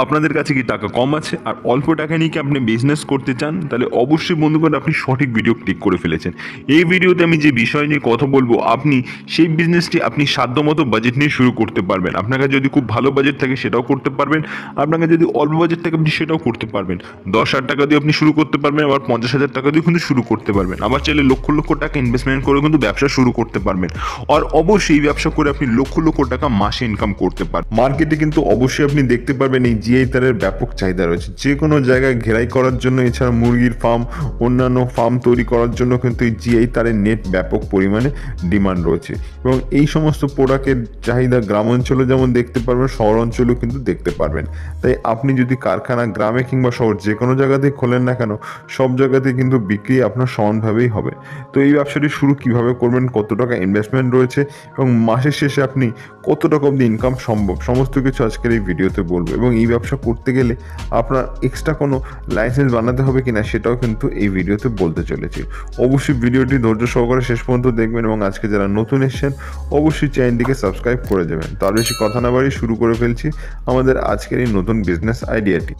আপনাদের কাছে কি টাকা কম আছে আর অল্প টাকা নিয়ে কি আপনি বিজনেস করতে চান, তাহলে অবশ্যই বন্ধুগণ আপনি সঠিক ভিডিও ক্লিক করে ফেলেছেন। এই ভিডিওতে আমি যে বিষয় নিয়ে কথা বলবো, আপনি সেই বিজনেসটি আপনি সাধ্যমতো বাজেট নিয়ে শুরু করতে পারবেন। আপনার কাছে যদি খুব ভালো বাজেট থাকে সেটাও করতে পারবেন, আপনার কাছে যদি অল্প বাজেট থাকে আপনি সেটাও করতে পারবেন। 10,000 টাকা দিয়ে আপনি শুরু করতে পারবেন, আবার 50,000 টাকা দিয়ে কিন্তু শুরু করতে পারবেন, আবার চাইলে লক্ষ লক্ষ টাকা ইনভেস্টমেন্ট করে কিন্তু ব্যবসা শুরু করতে পারবেন। আর অবশ্যই ব্যবসা করে আপনি লক্ষ লক্ষ টাকা মাসে ইনকাম করতে পারবেন। মার্কেটে কিন্তু অবশ্যই আপনি দেখতে পারবেন এই জিআই তারের ব্যাপক চাহিদা রয়েছে। যে কোনো জায়গায় ঘেরাই করার জন্য, এছাড়া মুরগির ফার্ম, অন্যান্য ফার্ম তৈরি করার জন্য কিন্তু এই জিআই তারের নেট ব্যাপক পরিমাণে ডিমান্ড রয়েছে। এবং এই সমস্ত প্রোডাক্টের চাহিদা গ্রাম অঞ্চলে যেমন দেখতে পারবেন, শহর অঞ্চলেও কিন্তু দেখতে পারবেন। তাই আপনি যদি কারখানা গ্রামে কিংবা শহর যে কোনো জায়গাতেই খোলেন না কেন, সব জায়গাতে কিন্তু বিক্রি আপনার সমানভাবেই হবে। তো এই ব্যবসাটি শুরু কিভাবে করবেন, কত টাকা ইনভেস্টমেন্ট রয়েছে এবং মাসের শেষে আপনি কত টাকা অবধি ইনকাম সম্ভব, সমস্ত কিছু আজকের এই ভিডিওতে বলবো। এবং এই ব্যবসা করতে গেলে আপনার এক্সট্রা কোনো লাইসেন্স বানাতে হবে কিনা সেটাও কিন্তু এই ভিডিওতে বলতে চলেছি। অবশ্যই ভিডিওটি ধৈর্য সহকারে শেষ পর্যন্ত দেখবেন এবং আজকে যারা নতুন এসেছেন অবশ্যই চ্যানেলটিকে সাবস্ক্রাইব করে যাবেন। তার বেশি কথা না বাড়িয়ে শুরু করে ফেলছি আমাদের আজকের এই নতুন বিজনেস আইডিয়াটি।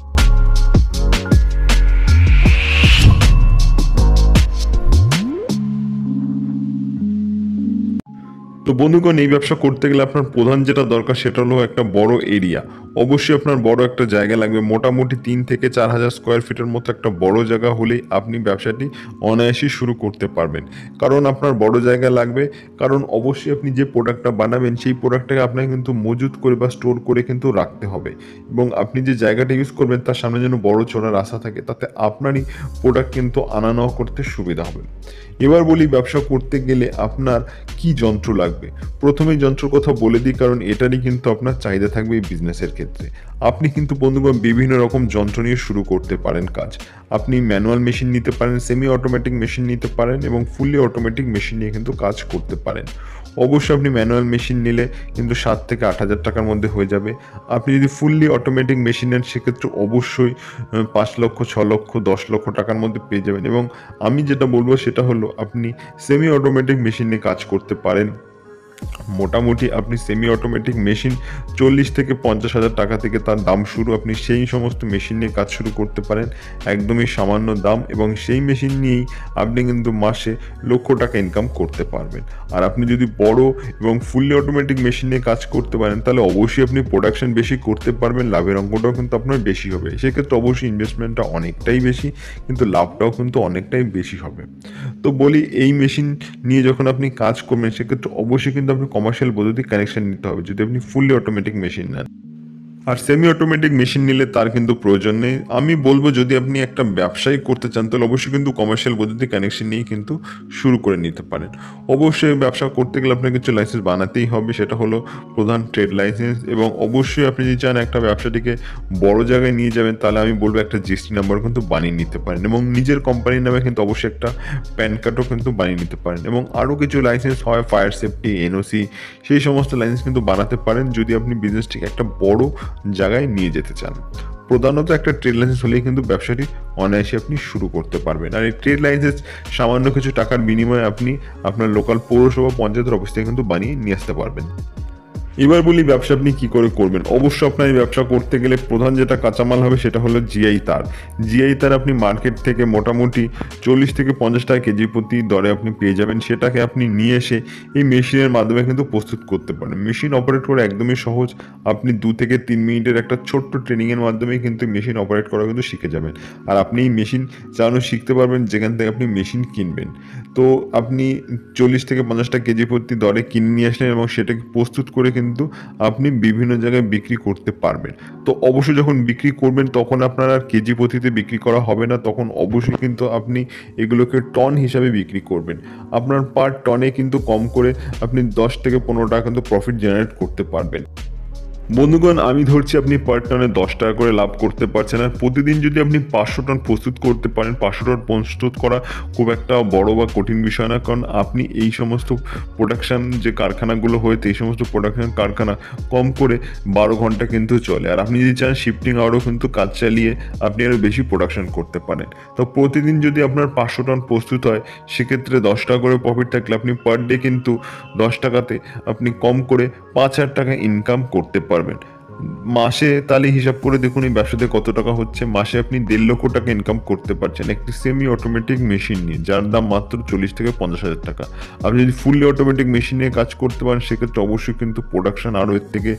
তো বন্ধুগণ, এই ব্যবসা করতে গেলে আপনার প্রধান যেটা দরকার সেটা হলো একটা বড় এরিয়া। অবশ্যই আপনার বড় একটা জায়গা লাগবে, মোটামুটি 3 থেকে 4,000 স্কোয়ার ফিটের মতো একটা বড় জায়গা হলেই আপনি ব্যবসাটি অনায়াসেই শুরু করতে পারবেন। কারণ আপনার বড় জায়গা লাগবে, কারণ অবশ্যই আপনি যে প্রোডাক্টটা বানাবেন সেই প্রোডাক্টটাকে আপনাকে কিন্তু মজুত করে বা স্টোর করে কিন্তু রাখতে হবে। এবং আপনি যে জায়গাটা ইউজ করবেন তার সামনে যেন বড় চড়া রাস্তা থাকে, তাতে আপনারই প্রোডাক্ট কিন্তু আনা নেওয়া করতে সুবিধা হবে। এবার বলি ব্যবসা করতে গেলে আপনার কি যন্ত্র লাগবে। প্রথমেই যন্ত্রের কথা বলে দিই, কারণ এটারই কিন্তু আপনার চাহিদা থাকবে এই বিজনেসের ক্ষেত্রে। আপনি কিন্তু বন্ধুগণ বিভিন্ন রকম যন্ত্র নিয়ে শুরু করতে পারেন কাজ। আপনি ম্যানুয়াল মেশিন নিতে পারেন, সেমি অটোমেটিক মেশিন নিতে পারেন এবং ফুললি অটোমেটিক মেশিন নিয়ে কিন্তু কাজ করতে পারেন। অবশ্যই আপনি ম্যানুয়াল মেশিন নিলে কিন্তু 7 থেকে 8,000 টাকার মধ্যে হয়ে যাবে। আপনি যদি ফুললি অটোমেটিক মেশিন নেন সেক্ষেত্রে অবশ্যই 5 লক্ষ, 6 লক্ষ, 10 লক্ষ টাকার মধ্যে পেয়ে যাবেন। এবং আমি যেটা বলবো সেটা হলো আপনি সেমি অটোমেটিক মেশিন নিয়ে কাজ করতে পারেন। মোটামুটি আপনি সেমি অটোমেটিক মেশিন 40 থেকে 50,000 টাকা থেকে তার দাম শুরু। আপনি সেই সমস্ত মেশিন নিয়ে কাজ শুরু করতে পারেন, একদমই সামান্য দাম, এবং সেই মেশিন নিয়েই আপনি কিন্তু মাসে লক্ষ টাকা ইনকাম করতে পারবেন। আর আপনি যদি বড় এবং ফুললি অটোমেটিক মেশিন নিয়ে কাজ করতে পারেন তাহলে অবশ্যই আপনি প্রোডাকশন বেশি করতে পারবেন, লাভের অঙ্কটাও কিন্তু আপনার বেশি হবে। সেক্ষেত্রে অবশ্যই ইনভেস্টমেন্টটা অনেকটাই বেশি, কিন্তু লাভটাও কিন্তু অনেকটাই বেশি হবে। তো বলি, এই মেশিন নিয়ে যখন আপনি কাজ করবেন সেক্ষেত্রে অবশ্যই কিন্তু আপনি কমার্শিয়াল বৈদ্যুতিক কানেকশন নিতে হবে যদি আপনি ফুললি অটোমেটিক মেশিন নেন। আর সেমি অটোমেটিক মেশিন নিলে তার কিন্তু প্রয়োজন নেই। আমি বলবো যদি আপনি একটা ব্যবসায়ী করতে চান তাহলে অবশ্যই কিন্তু কমার্শিয়াল বৈদ্যুতিক কানেকশন নিয়েই কিন্তু শুরু করে নিতে পারেন। অবশ্যই ব্যবসা করতে গেলে আপনাকে কিছু লাইসেন্স বানাতেই হবে, সেটা হলো প্রধান ট্রেড লাইসেন্স। এবং অবশ্যই আপনি যদি চান একটা ব্যবসাটিকে বড় জায়গায় নিয়ে যাবেন তাহলে আমি বলবো একটা জিএসটি নাম্বার কিন্তু বানিয়ে নিতে পারেন, এবং নিজের কোম্পানির নামে কিন্তু অবশ্যই একটা প্যান কার্ডও কিন্তু বানিয়ে নিতে পারেন। এবং আরও কিছু লাইসেন্স হয়, ফায়ার সেফটি, এনওসি, সেই সমস্ত লাইসেন্স কিন্তু বানাতে পারেন যদি আপনি বিজনেসটিকে একটা বড় জায়গায় নিয়ে যেতে চান। প্রধানত একটা ট্রেড লাইসেন্স হলেই কিন্তু ব্যবসাটি অনায়াসে আপনি শুরু করতে পারবেন। আর এই ট্রেড লাইসেন্স সামান্য কিছু টাকার বিনিময়ে আপনি আপনার লোকাল পৌরসভা, পঞ্চায়েতের অফিস থেকে কিন্তু বানিয়ে নিয়ে আসতে পারবেন। এবার বলি ব্যবসা আপনি কি করে করবেন। অবশ্যই আপনার এই ব্যবসা করতে গেলে প্রধান যেটা কাঁচামাল হবে সেটা হলো জিআই তার। জিআই তার আপনি মার্কেট থেকে মোটামুটি 40 থেকে 50 টাকা কেজি প্রতি দরে আপনি পেয়ে যাবেন। সেটাকে আপনি নিয়ে এসে এই মেশিনের মাধ্যমে কিন্তু প্রস্তুত করতে পারেন। মেশিন অপারেট করা একদমই সহজ। আপনি 2 থেকে 3 মিনিটের একটা ছোট্ট ট্রেনিংয়ের মাধ্যমে কিন্তু মেশিন অপারেট করা কিন্তু শিখে যাবেন। আর আপনি এই মেশিন চালানো শিখতে পারবেন যেখান থেকে আপনি মেশিন কিনবেন। তো আপনি 40 থেকে 50 টাকা কেজি প্রতি দরে কিনে নিয়ে আসলেন এবং সেটাকে প্রস্তুত করে কিন্তু আপনি বিভিন্ন জায়গায় বিক্রি করতে পারবেন। তো অবশ্যই যখন বিক্রি করবেন তখন আপনার আর কেজি প্রতিতে বিক্রি করা হবে না, তখন অবশ্যই কিন্তু আপনি এগুলোকে টন হিসাবে বিক্রি করবেন। আপনার পার টনে কিন্তু কম করে আপনি 10 থেকে 15 টাকা কিন্তু প্রফিট জেনারেট করতে পারবেন। বন্ধুগণ, আমি ধরছি আপনি পার টনে 10 টাকা করে লাভ করতে পারছেন। আর প্রতিদিন যদি আপনি 500 টন প্রস্তুত করতে পারেন, 500 টন প্রস্তুত করা খুব একটা বড় বা কঠিন বিষয় না, কারণ আপনি এই সমস্ত প্রোডাকশান যে কারখানাগুলো হয়েছে এই সমস্ত প্রোডাকশান কারখানা কম করে 12 ঘন্টা কিন্তু চলে। আর আপনি যদি চান শিফটিং আওয়ারও কিন্তু কাজ চালিয়ে আপনি আরও বেশি প্রোডাকশান করতে পারেন। তো প্রতিদিন যদি আপনার 500 টন প্রস্তুত হয় সেক্ষেত্রে 10 টাকা করে প্রফিট থাকলে আপনি পার ডে কিন্তু 10 টাকাতে আপনি কম করে 5,000 টাকা ইনকাম করতে পারবেন। মাসে তাহলে হিসাব করে দেখুন এই ব্যবসাতে কত টাকা হচ্ছে। মাসে আপনি 1.5 লক্ষ টাকা ইনকাম করতে পারছেন একটি সেমি অটোমেটিক মেশিন নিয়ে, যার দাম মাত্র 40 থেকে 50 হাজার টাকা। আপনি যদি ফুললি অটোমেটিক মেশিন নিয়ে কাজ করতে পারেন সেক্ষেত্রে অবশ্যই কিন্তু প্রোডাকশন আরও এর থেকে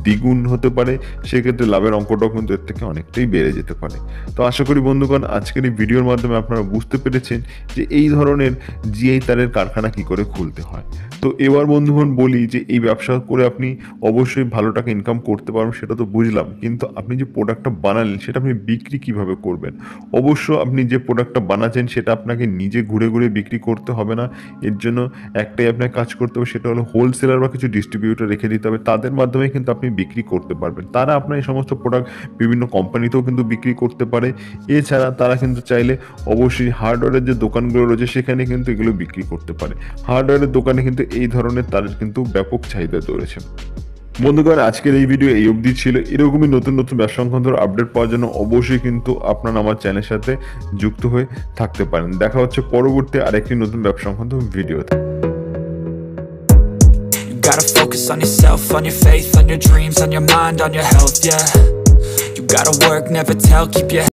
দ্বিগুণ হতে পারে, সেক্ষেত্রে লাভের অঙ্কটাও কিন্তু এর থেকে অনেকটাই বেড়ে যেতে পারে। তো আশা করি বন্ধুগণ আজকের এই ভিডিওর মাধ্যমে আপনারা বুঝতে পেরেছেন যে এই ধরনের জিআই তারের কারখানা কি করে খুলতে হয়। তো এবার বন্ধুগণ বলি যে এই ব্যবসা করে আপনি অবশ্যই ভালো টাকা ইনকাম করতে পারবেন সেটা তো বুঝলাম, কিন্তু আপনি যে প্রোডাক্টটা বানালেন সেটা আপনি বিক্রি কিভাবে করবেন? অবশ্য আপনি যে প্রোডাক্টটা বানাচ্ছেন সেটা আপনাকে নিজে ঘুরে ঘুরে বিক্রি করতে হবে না। এর জন্য একটাই আপনাকে কাজ করতে হবে, সেটা হলো হোলসেলার বা কিছু ডিস্ট্রিবিউটর রেখে দিতে হবে। তাদের মাধ্যমে কিন্তু আপনি বিক্রি করতে পারবেন। তারা আপনার এই সমস্ত প্রোডাক্ট বিভিন্ন কোম্পানিতেও কিন্তু বিক্রি করতে পারে। এছাড়া তারা কিন্তু চাইলে অবশ্যই হার্ডওয়্যারের যে দোকানগুলো রয়েছে সেখানে কিন্তু এগুলো বিক্রি করতে পারে। হার্ডওয়্যারের দোকানে কিন্তু এই ধরনের তারের কিন্তু ব্যাপক চাহিদা রয়েছে। বন্ধুগণ আজকের এই ভিডিও এই অবধি ছিল। এরকমই নতুন নতুন ব্যবসা সংক্রান্ত আপডেট পাওয়ার জন্য অবশ্যই কিন্তু আপনারা আমার চ্যানেলের সাথে যুক্ত হয়ে থাকতে পারেন। দেখা হচ্ছে পরবর্তী আরেকটি নতুন ব্যবসা সংক্রান্ত ভিডিওতে। Gotta focus on yourself, on your faith, on your dreams, on your mind, on your health, yeah. You gotta work, never tell, keep your